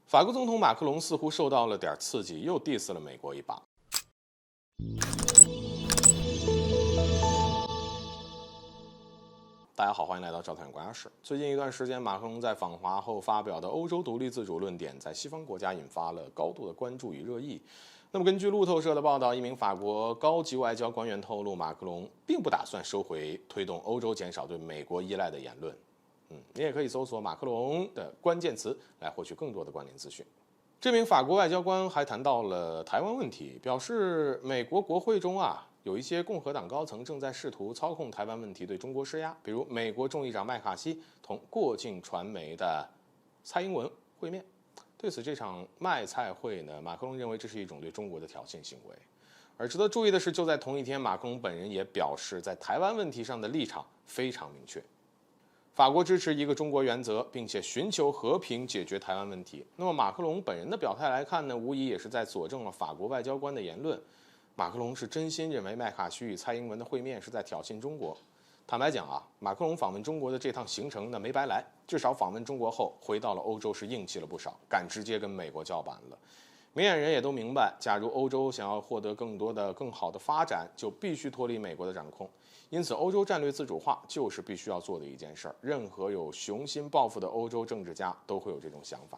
法国总统马克龙似乎受到了点刺激，又 diss 了美国一把。大家好，欢迎来到赵太阳观察室。最近一段时间，马克龙在访华后发表的欧洲独立自主论点，在西方国家引发了高度的关注与热议。那么，根据路透社的报道，一名法国高级外交官员透露，马克龙并不打算收回推动欧洲减少对美国依赖的言论。你也可以搜索马克龙的关键词来获取更多的关联资讯。这名法国外交官还谈到了台湾问题，表示美国国会中有一些共和党高层正在试图操控台湾问题对中国施压，比如美国众议长麦卡锡同过境传媒的蔡英文会面。对此，这场麦蔡会呢，马克龙认为这是一种对中国的挑衅行为。而值得注意的是，就在同一天，马克龙本人也表示，在台湾问题上的立场非常明确。法国支持一个中国原则，并且寻求和平解决台湾问题。那么马克龙本人的表态来看呢，无疑也是在佐证了法国外交官的言论。马克龙是真心认为麦卡锡与蔡英文的会面是在挑衅中国。坦白讲马克龙访问中国的这趟行程呢没白来，至少访问中国后回到了欧洲是硬气了不少，敢直接跟美国叫板了。明眼人也都明白，假如欧洲想要获得更多的更好的发展，就必须脱离美国的掌控。因此，欧洲战略自主化就是必须要做的一件事儿。任何有雄心抱负的欧洲政治家都会有这种想法。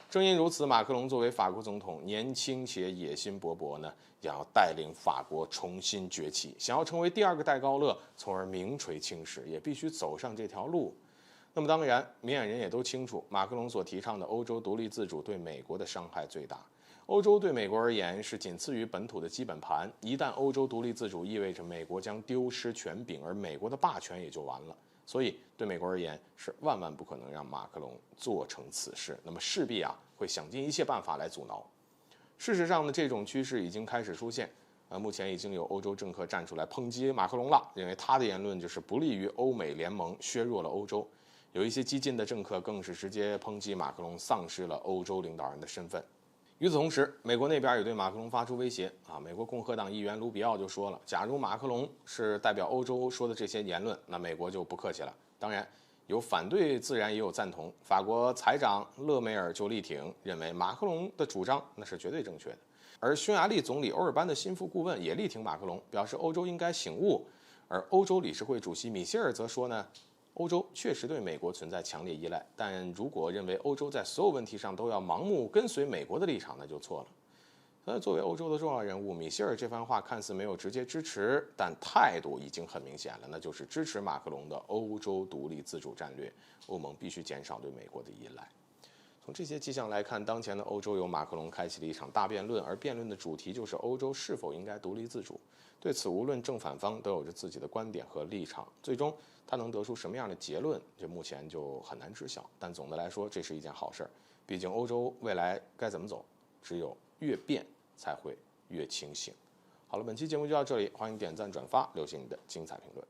正因如此，马克龙作为法国总统，年轻且野心勃勃呢，也要带领法国重新崛起。想要成为第二个戴高乐，从而名垂青史，也必须走上这条路。那么当然，明眼人也都清楚，马克龙所提倡的欧洲独立自主对美国的伤害最大。欧洲对美国而言是仅次于本土的基本盘，一旦欧洲独立自主，意味着美国将丢失权柄，而美国的霸权也就完了。所以对美国而言是万万不可能让马克龙做成此事，那么势必会想尽一切办法来阻挠。事实上呢，这种趋势已经开始出现。目前已经有欧洲政客站出来抨击马克龙了，认为他的言论就是不利于欧美联盟，削弱了欧洲。有一些激进的政客更是直接抨击马克龙丧失了欧洲领导人的身份。与此同时，美国那边也对马克龙发出威胁美国共和党议员卢比奥就说了，假如马克龙是代表欧洲说的这些言论，那美国就不客气了。当然，有反对，自然也有赞同。法国财长勒梅尔就力挺，认为马克龙的主张那是绝对正确的。而匈牙利总理欧尔班的心腹顾问也力挺马克龙，表示欧洲应该醒悟。而欧洲理事会主席米歇尔则说呢，欧洲确实对美国存在强烈依赖，但如果认为欧洲在所有问题上都要盲目跟随美国的立场，那就错了。作为欧洲的重要人物，米歇尔这番话看似没有直接支持，但态度已经很明显了，那就是支持马克龙的欧洲独立自主战略。欧盟必须减少对美国的依赖。从这些迹象来看，当前的欧洲由马克龙开启了一场大辩论，而辩论的主题就是欧洲是否应该独立自主。对此，无论正反方都有着自己的观点和立场，最终他能得出什么样的结论，这目前就很难知晓。但总的来说，这是一件好事，毕竟欧洲未来该怎么走，只有越变才会越清醒。好了，本期节目就到这里，欢迎点赞转发，留下你的精彩评论。